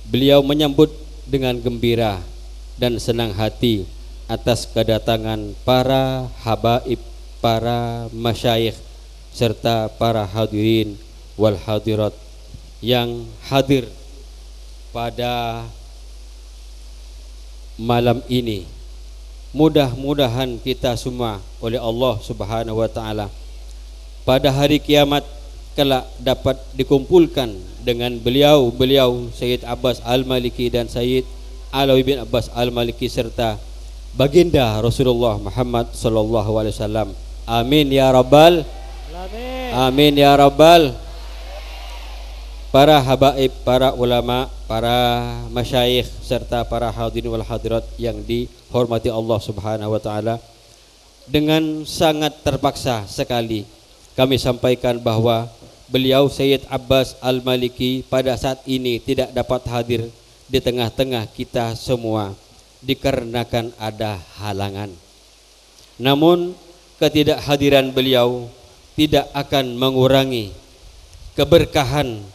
Beliau menyambut dengan gembira dan senang hati atas kedatangan para habaib, para masyayikh serta para hadirin wal hadirat yang hadir pada malam ini. Mudah-mudahan kita semua oleh Allah Subhanahu wa taala pada hari kiamat kelak dapat dikumpulkan dengan beliau Sayyid Abbas Al-Maliki dan Sayyid Alawi bin Abbas Al-Maliki serta baginda Rasulullah Muhammad sallallahu alaihi wasallam. Amin ya rabbal alamin. Amin ya rabbal. Para habaib, para ulama, para masyayikh serta para hadirin wal hadirat yang dihormati Allah Subhanahu wa taala, dengan sangat terpaksa sekali kami sampaikan bahwa beliau Sayyid Abbas Al-Maliki pada saat ini tidak dapat hadir di tengah-tengah kita semua dikarenakan ada halangan. Namun ketidakhadiran beliau tidak akan mengurangi keberkahan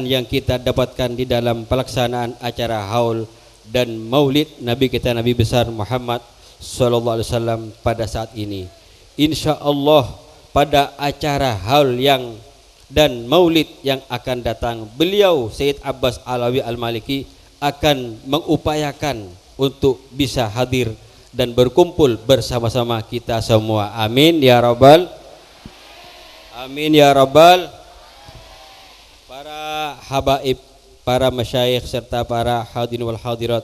yang kita dapatkan di dalam pelaksanaan acara haul dan maulid Nabi kita, Nabi besar Muhammad sallallahu alaihi wasallam pada saat ini. Insya Allah pada acara haul yang dan maulid yang akan datang, beliau Sayyid Abbas Alawi Al-Maliki akan mengupayakan untuk bisa hadir dan berkumpul bersama-sama kita semua. Amin ya rabbal. Amin ya rabbal. Para habaib, para masyayikh serta para hadirin wal hadirat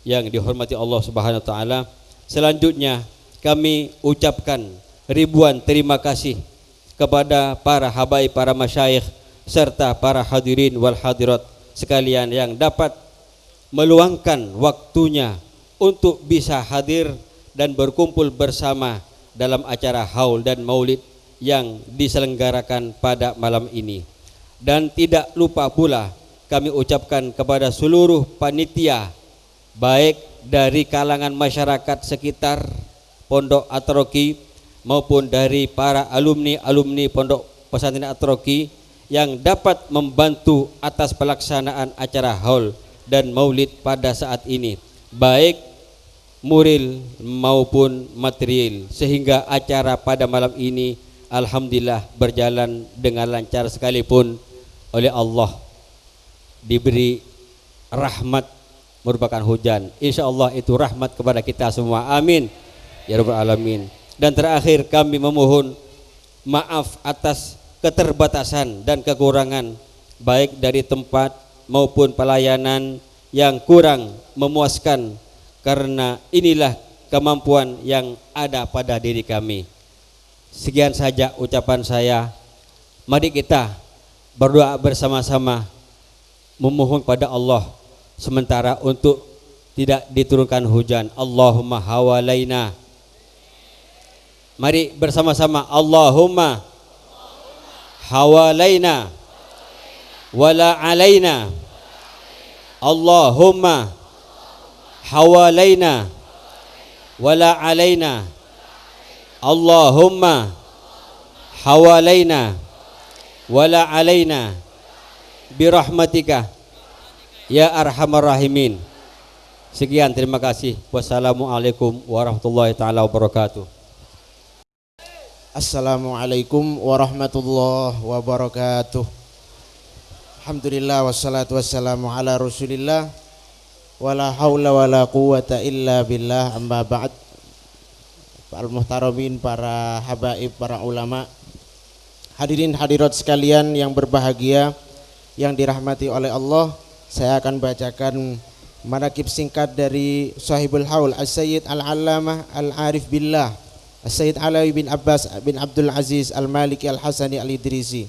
yang dihormati Allah Subhanahu wa taala, selanjutnya kami ucapkan ribuan terima kasih kepada para habaib, para masyayikh serta para hadirin wal hadirat sekalian yang dapat meluangkan waktunya untuk bisa hadir dan berkumpul bersama dalam acara haul dan maulid yang diselenggarakan pada malam ini. Dan tidak lupa pula kami ucapkan kepada seluruh panitia, baik dari kalangan masyarakat sekitar Pondok At-Taraqi maupun dari para alumni Pondok Pesantren At-Taraqi yang dapat membantu atas pelaksanaan acara haul dan maulid pada saat ini, baik muril maupun material, sehingga acara pada malam ini alhamdulillah berjalan dengan lancar, sekalipun oleh Allah diberi rahmat merupakan hujan. Insya Allah itu rahmat kepada kita semua. Amin ya rabbal alamin. Dan terakhir kami memohon maaf atas keterbatasan dan kekurangan baik dari tempat maupun pelayanan yang kurang memuaskan, karena inilah kemampuan yang ada pada diri kami. Sekian saja ucapan saya. Mari kita berdoa bersama-sama memohon pada Allah sementara untuk tidak diturunkan hujan. Allahumma hawalaina. Mari bersama-sama, Allahumma hawalaina wala alaina. Allahumma hawalaina wala alaina. Allahumma hawalaina wala alaina birahmatika ya arhamar rahimin. Sekian, terima kasih. Wassalamualaikum warahmatullahi taala wabarakatuh. Assalamualaikum warahmatullahi wabarakatuh. Alhamdulillah wassalatu wassalamu ala Rasulillah wala haula wala quwata illa billah, amma ba'd. Al-muhtaramin, para habaib, para ulama, hadirin hadirat sekalian yang berbahagia yang dirahmati oleh Allah, saya akan bacakan manaqib singkat dari Sahibul Haul As-Sayyid Al-Allamah Al-Arif Billah As-Sayyid Alawi bin Abbas bin Abdul Aziz Al-Maliki Al-Hasani Al-Idrisi.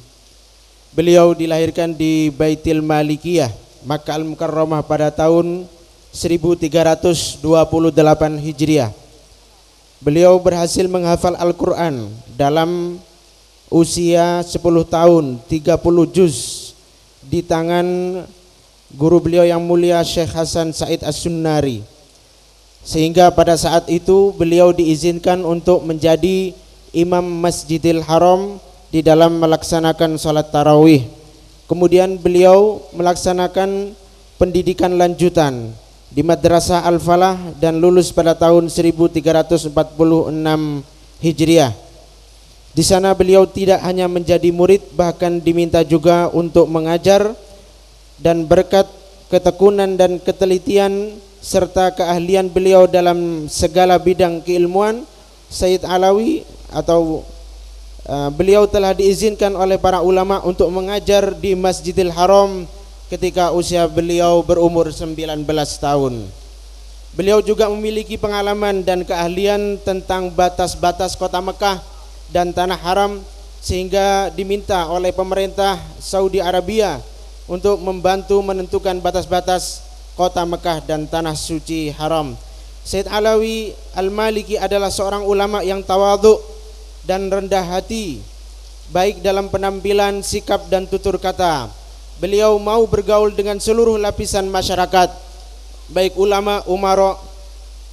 Beliau dilahirkan di Baitil Malikiyah, Makkah Al-Mukarramah pada tahun 1328 Hijriah. Beliau berhasil menghafal Al-Quran dalam usia 10 tahun, 30 juz di tangan guru beliau yang mulia Syekh Hasan Said As-Sunnari, sehingga pada saat itu beliau diizinkan untuk menjadi imam Masjidil Haram di dalam melaksanakan salat tarawih. Kemudian beliau melaksanakan pendidikan lanjutan di Madrasah Al-Falah dan lulus pada tahun 1346 Hijriah. Di sana beliau tidak hanya menjadi murid, bahkan diminta juga untuk mengajar, dan berkat ketekunan dan ketelitian serta keahlian beliau dalam segala bidang keilmuan, Sayyid Alawi atau beliau telah diizinkan oleh para ulama untuk mengajar di Masjidil Haram ketika usia beliau berumur 19 tahun. Beliau juga memiliki pengalaman dan keahlian tentang batas-batas kota Mekah dan tanah haram, sehingga diminta oleh pemerintah Saudi Arabia untuk membantu menentukan batas-batas kota Mekah dan tanah suci haram. Sayyid Alawi Al-Maliki adalah seorang ulama yang tawadhu dan rendah hati, baik dalam penampilan, sikap dan tutur kata. Beliau mau bergaul dengan seluruh lapisan masyarakat, baik ulama, umara,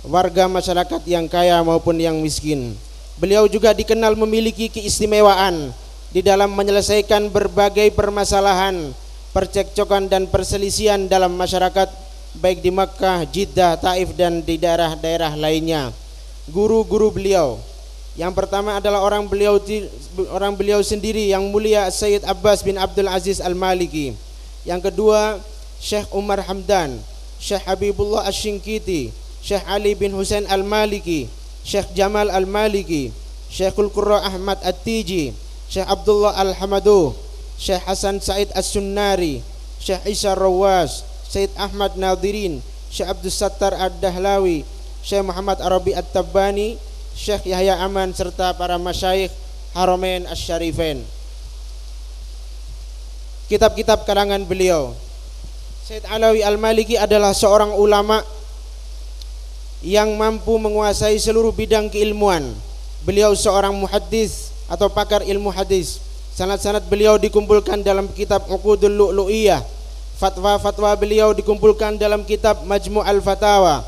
warga masyarakat yang kaya maupun yang miskin. Beliau juga dikenal memiliki keistimewaan di dalam menyelesaikan berbagai permasalahan, percekcokan dan perselisihan dalam masyarakat, baik di Makkah, Jeddah, Taif dan di daerah-daerah lainnya. Guru-guru beliau, yang pertama adalah orang beliau sendiri yang mulia Sayyid Abbas bin Abdul Aziz Al-Maliki. Yang kedua Syekh Umar Hamdan, Syekh Habibullah Asy-Syinkiti, Syekh Ali bin Husain Al-Maliki, Syekh Jamal Al-Maliki, Syekhul Qurra Ahmad At-Tiji, Syekh Abdullah Al-Hamadu, Syekh Hasan Said As-Sunnari, Syekh Isa Rawas, Sayyid Ahmad Nadirin, Syekh Abdul Sattar Ad-Dahlawi, Syekh Muhammad Arabi At-Tabbani, Syekh Yahya Aman serta para masyayikh Haramain Asy-Syarifain. Kitab-kitab karangan beliau. Sayyid Alawi Al-Maliki adalah seorang ulama yang mampu menguasai seluruh bidang keilmuan. Beliau seorang muhaddis atau pakar ilmu hadis. Sanad-sanad beliau dikumpulkan dalam kitab Uqudul Lu'lu'iyah. Fatwa-fatwa beliau dikumpulkan dalam kitab Majmu' Al-Fatawa.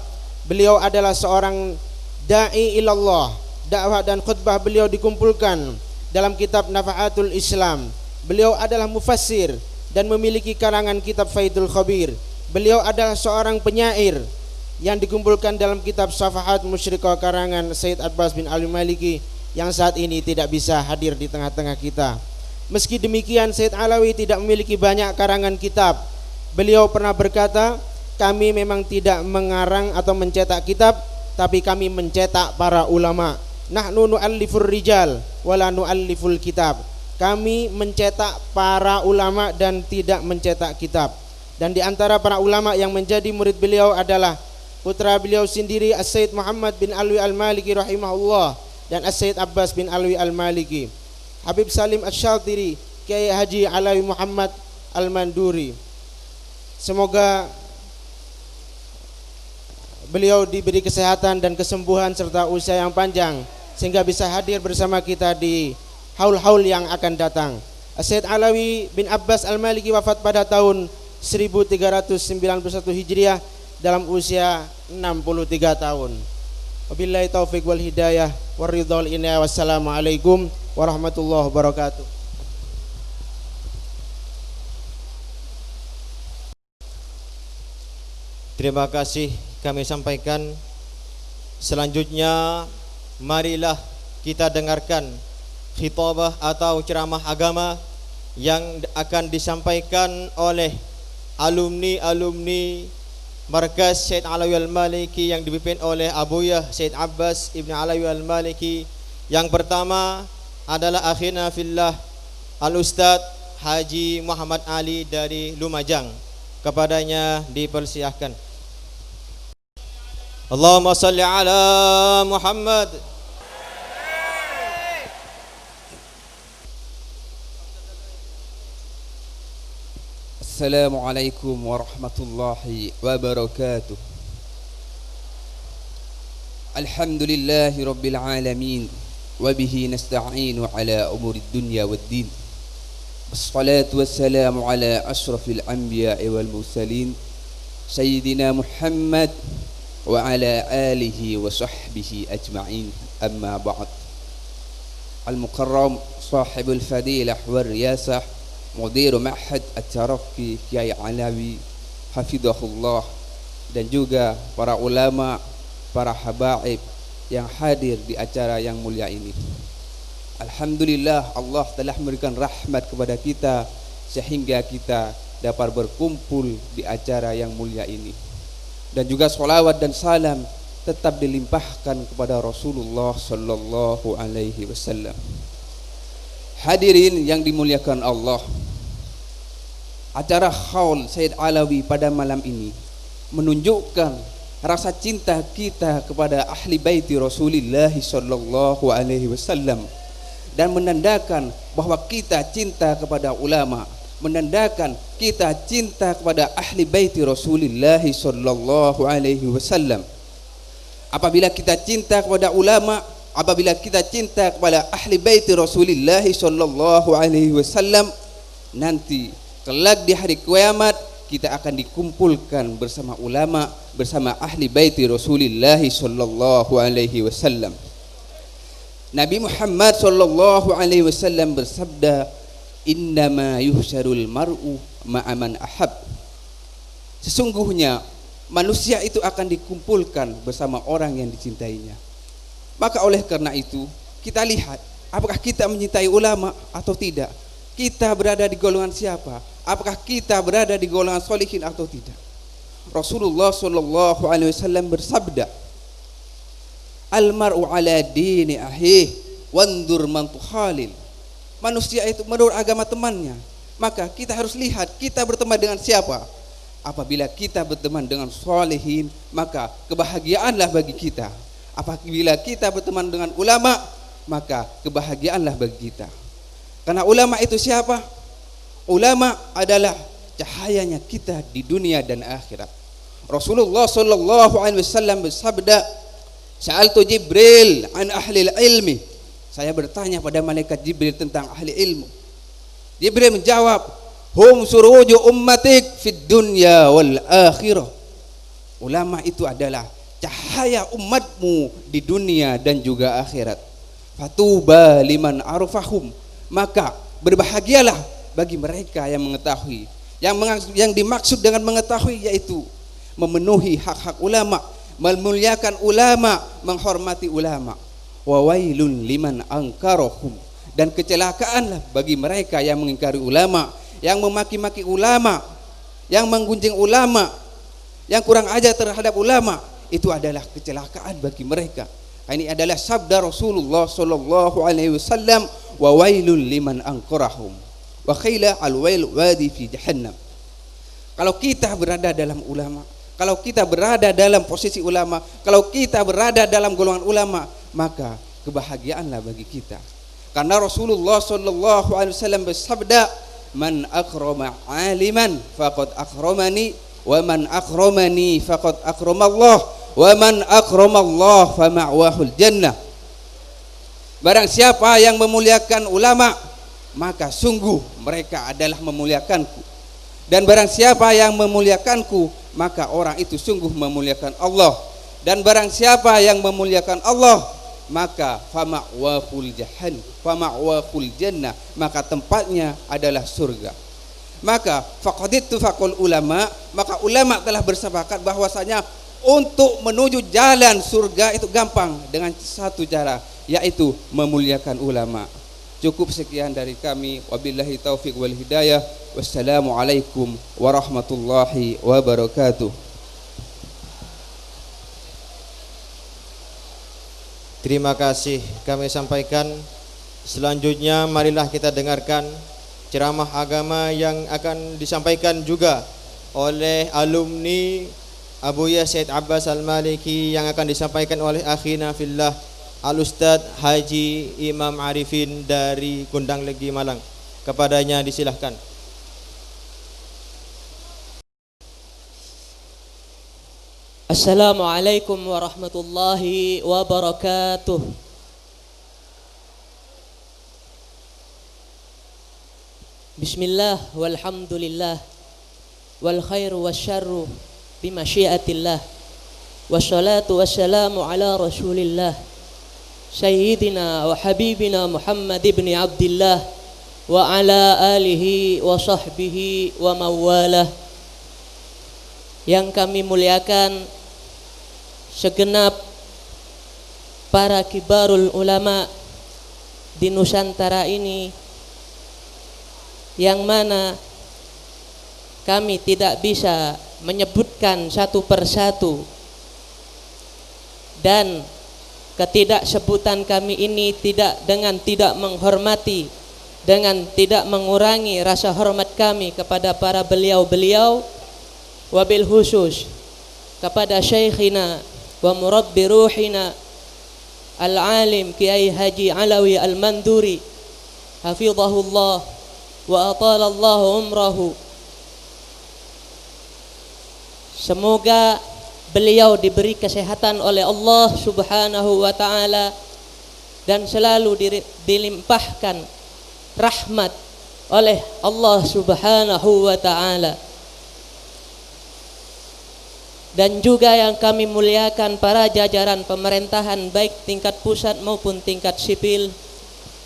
Beliau adalah seorang da'i ilallah. Dakwah dan khutbah beliau dikumpulkan dalam kitab Nafa'atul Islam. Beliau adalah mufassir dan memiliki karangan kitab Faidul Khabir. Beliau adalah seorang penyair yang dikumpulkan dalam kitab Safahat Musyrikah karangan Sayyid Abbas bin Ali Maliki, yang saat ini tidak bisa hadir di tengah-tengah kita. Meski demikian, Sayyid Alawi tidak memiliki banyak karangan kitab. Beliau pernah berkata, kami memang tidak mengarang atau mencetak kitab, tapi kami mencetak para ulama. Nahnu nu'allifur rijal wala nu'alliful kitab. Kami mencetak para ulama dan tidak mencetak kitab. Dan di antara para ulama yang menjadi murid beliau adalah putra beliau sendiri As-Sayyid Muhammad bin Alwi Al-Maliki rahimahullah dan As-Sayyid Abbas bin Alwi Al-Maliki, Habib Salim Asy-Syatiri, Kiai Haji Alawi Muhammad Al-Manduri. Semoga beliau diberi kesehatan dan kesembuhan serta usia yang panjang sehingga bisa hadir bersama kita di haul-haul yang akan datang. As-Sayyid Alawi bin Abbas Al-Maliki wafat pada tahun 1391 Hijriah dalam usia 63 tahun. Wabillahi taufiq wal hidayah waridhal inayah. Wassalamualaikum warahmatullahi wabarakatuh. Terima kasih kami sampaikan. Selanjutnya marilah kita dengarkan khitabah atau ceramah agama yang akan disampaikan oleh alumni Markas Sayyid Alawi Al-Maliki yang dipimpin oleh Abuyah Sayyid Abbas Ibn Alawi Al-Maliki. Yang pertama adalah akhina fillah Al-Ustadz Haji Muhammad Ali dari Lumajang. Kepadanya dipersilahkan. Allahumma salli ala Muhammad. Assalamualaikum warahmatullahi wabarakatuh. Alhamdulillahi rabbil alamin, wabihi nasta'inu ala umuri dunya waddin. Wassalatu wassalamu ala ashrafil anbiya'i wal mursalin, Sayyidina Muhammad wa ala alihi wa sahbihi ajma'in. Amma ba'd. Al-Mukarram sahibul fadilah wal riyasah Mudir Ma'had At-Taraqi Kiai Alawi hafizahullah, dan juga para ulama, para habaib yang hadir di acara yang mulia ini. Alhamdulillah, Allah telah memberikan rahmat kepada kita sehingga kita dapat berkumpul di acara yang mulia ini. Dan juga salawat dan salam tetap dilimpahkan kepada Rasulullah sallallahu alaihi wasallam. Hadirin yang dimuliakan Allah, acara Haul Sayyid Alawi pada malam ini menunjukkan rasa cinta kita kepada ahli baiti Rasulullah sallallahu alaihi wasallam, dan menandakan bahwa kita cinta kepada ulama, menandakan kita cinta kepada ahli baiti Rasulullah sallallahu alaihi wasallam. Apabila kita cinta kepada ulama, apabila kita cinta kepada ahli baiti Rasulullah sallallahu alaihi wasallam, nanti kelak di hari kiamat kita akan dikumpulkan bersama ulama, bersama ahli baiti Rasulullah sallallahu alaihi wasallam. Nabi Muhammad sallallahu alaihi wasallam bersabda, "Innama yuhsyarul mar'u ma'a man ahab." Sesungguhnya manusia itu akan dikumpulkan bersama orang yang dicintainya. Maka oleh karena itu kita lihat apakah kita mencintai ulama atau tidak. Kita berada di golongan siapa? Apakah kita berada di golongan solihin atau tidak? Rasulullah sallallahu alaihi wasallam bersabda, "Al-mar'u ala dini ahih wandur man tukhalil." Manusia itu menurut agama temannya. Maka kita harus lihat kita berteman dengan siapa. Apabila kita berteman dengan solihin, maka kebahagiaanlah bagi kita. Apabila kita berteman dengan ulama, maka kebahagiaanlah bagi kita. Karena ulama itu siapa? Ulama adalah cahayanya kita di dunia dan akhirat. Rasulullah sallallahu alaihi wasallam bersabda, "Sa'altu Jibril an ahli ilmi." Saya bertanya pada malaikat Jibril tentang ahli ilmu. Jibril menjawab, "Hum suruju ummatik fid dunya wal akhirah." Ulama itu adalah cahaya umatmu di dunia dan juga akhirat. Fatuba liman arfahum. Maka berbahagialah bagi mereka yang mengetahui. Yang dimaksud dengan mengetahui yaitu memenuhi hak-hak ulama, memuliakan ulama, menghormati ulama. Wa wailun liman angkarahum. Dan kecelakaanlah bagi mereka yang mengingkari ulama, yang memaki-maki ulama, yang menggunjing ulama, yang kurang ajar terhadap ulama. Itu adalah kecelakaan bagi mereka. Ini adalah sabda Rasulullah sallallahu alaihi wasallam, wa wailul liman anqarahum wa khila al-wail wadi fi jahannam. Kalau kita berada dalam ulama, kalau kita berada dalam posisi ulama, kalau kita berada dalam golongan ulama, maka kebahagiaanlah bagi kita. Karena Rasulullah sallallahu alaihi wasallam bersabda, "Man akrama 'aliman faqad akramani, wa man akramani faqad akramallah, wa man akramallah fa ma'wahul jannah." Barang siapa yang memuliakan ulama, maka sungguh mereka adalah memuliakanku. Dan barang siapa yang memuliakanku, maka orang itu sungguh memuliakan Allah. Dan barang siapa yang memuliakan Allah, maka fama'wahul jannah, maka tempatnya adalah surga. Maka faqadittu faqul ulama, maka ulama telah bersepakat bahwasanya untuk menuju jalan surga itu gampang dengan satu cara, yaitu memuliakan ulama. Cukup sekian dari kami. Wabillahi taufiq wal hidayah. Wassalamualaikum warahmatullahi wabarakatuh. Terima kasih kami sampaikan. Selanjutnya marilah kita dengarkan ceramah agama yang akan disampaikan juga oleh alumni Abuya Said Abbas Al-Maliki, yang akan disampaikan oleh akhina fillah Al-Ustadz Haji Imam Arifin dari Kundang Legi Malang. Kepadanya disilahkan. Assalamualaikum warahmatullahi wabarakatuh. Bismillah walhamdulillah wal khairu wasyarru bimasyiatillah. Wassalatu wassalamu ala rasulillah Sayyidina wa habibina Muhammad ibn Abdillah wa ala alihi wa sahbihi wa mawalah. Yang kami muliakan segenap para kibarul ulama di Nusantara ini, yang mana kami tidak bisa menyebutkan satu persatu, dan ketidaksebutan kami ini tidak menghormati, dengan tidak mengurangi rasa hormat kami kepada para beliau-beliau, wabil khusus kepada syekhina wa murabbi ruhina al-alim Kiai Haji Alawi Al-Manduri hafizahullah wa atalallahu umrahu. Semoga beliau diberi kesehatan oleh Allah Subhanahu wa taala dan selalu dilimpahkan rahmat oleh Allah Subhanahu wa taala. Dan juga yang kami muliakan para jajaran pemerintahan baik tingkat pusat maupun tingkat sipil,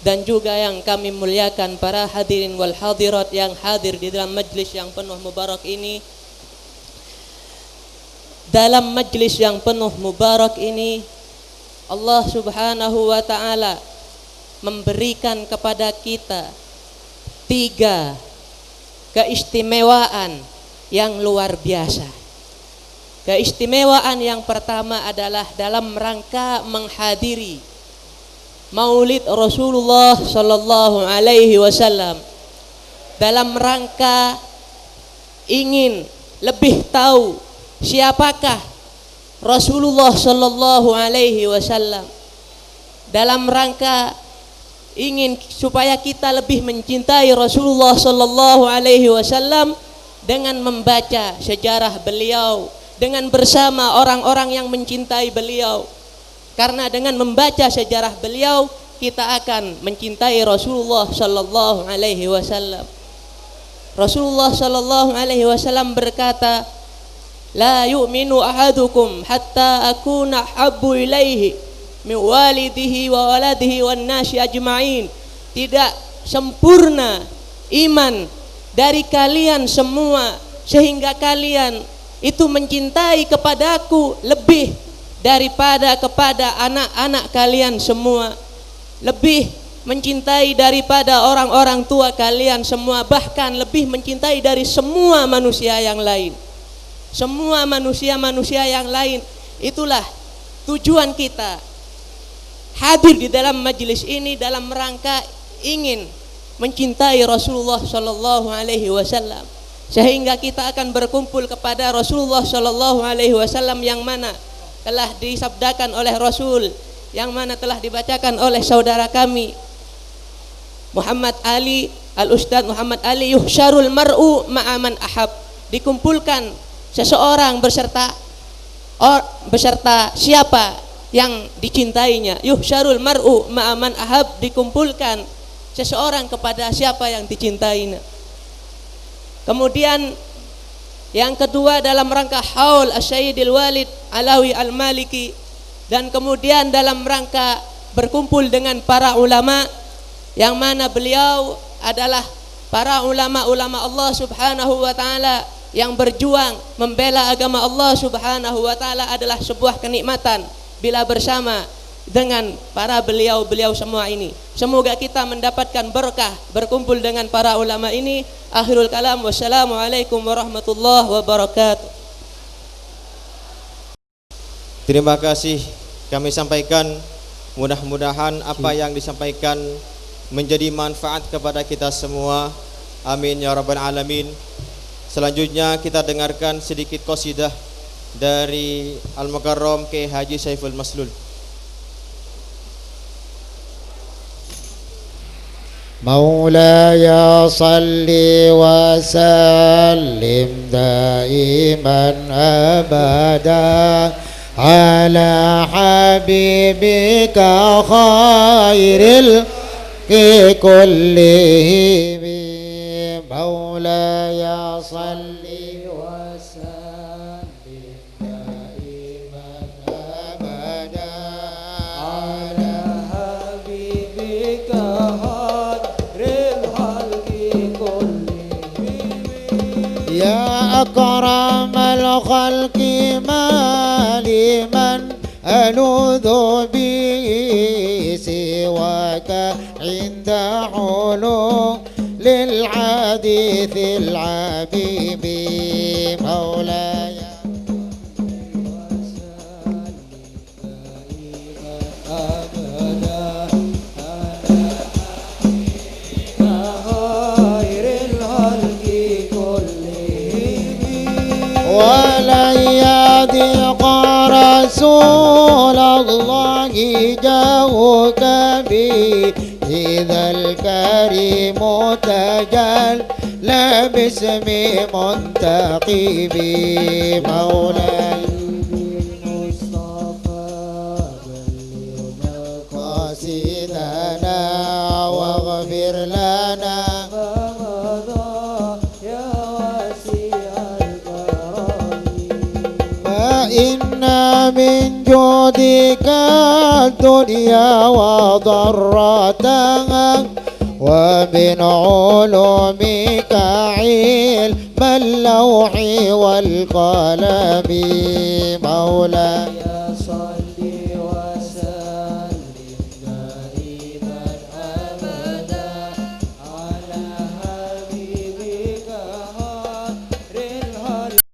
dan juga yang kami muliakan para hadirin wal hadirat yang hadir di dalam majlis yang penuh mubarak ini. Dalam majlis yang penuh mubarak ini, Allah Subhanahu wa taala memberikan kepada kita 3 keistimewaan yang luar biasa. Keistimewaan yang pertama adalah dalam rangka menghadiri Maulid Rasulullah sallallahu alaihi wasallam, dalam rangka ingin lebih tahu siapakah Rasulullah sallallahu alaihi wasallam, dalam rangka ingin supaya kita lebih mencintai Rasulullah sallallahu alaihi wasallam dengan membaca sejarah beliau, dengan bersama orang-orang yang mencintai beliau. Karena dengan membaca sejarah beliau kita akan mencintai Rasulullah sallallahu alaihi wasallam. Rasulullah sallallahu alaihi wasallam berkata, "La yu'minu ahadukum hatta akuna habbu ilaihi min walidihi wa waladihi wan nasi ajma'in." Tidak sempurna iman dari kalian semua sehingga kalian itu mencintai kepadaku lebih daripada kepada anak-anak kalian semua, lebih mencintai daripada orang-orang tua kalian semua, bahkan lebih mencintai dari semua manusia yang lain. Semua manusia-manusia yang lain. Itulah tujuan kita hadir di dalam majelis ini dalam rangka ingin mencintai Rasulullah sallallahu alaihi wasallam, sehingga kita akan berkumpul kepada Rasulullah sallallahu alaihi wasallam yang mana telah disabdakan oleh Rasul, yang mana telah dibacakan oleh saudara kami Muhammad Ali, Al-Ustadz Muhammad Ali, yuhsyarul mar'u ma'aman ahab, dikumpulkan seseorang beserta siapa yang dicintainya. Yuhsyarul mar'u ma'aman ahab, dikumpulkan seseorang kepada siapa yang dicintainya. Kemudian yang kedua dalam rangka haul Asy-Syaidil Walid Alawi Al-Maliki, dan kemudian dalam rangka berkumpul dengan para ulama yang mana beliau adalah para ulama-ulama Allah Subhanahu wa taala yang berjuang membela agama Allah Subhanahu wa taala, adalah sebuah kenikmatan bila bersama dengan para beliau-beliau semua ini. Semoga kita mendapatkan berkah berkumpul dengan para ulama ini. Akhirul kalam, wassalamualaikum warahmatullahi wabarakatuh. Terima kasih kami sampaikan, mudah-mudahan apa yang disampaikan menjadi manfaat kepada kita semua. Amin ya rabbal alamin. Selanjutnya kita dengarkan sedikit qasidah dari Al-Mukarram Kiai Haji Saiful Maslul. مولاي صل وسلم دائما أبدا على حبيبك خير الخلق كلهم مولاي صل وسلم دائما أبدا على حبيبك خير الخلق أكرم الخلق ما لمن ألوذ به سواك عند حلول للحديث العبيب مولاي ولن يضيق رسول الله جاءك به إذا الكريم تجلى باسم منتقب مولاي قاصدنا واغفر لنا فإن من جودك الدنيا وضرتها ومن علومك علم اللوح والقلم مولاي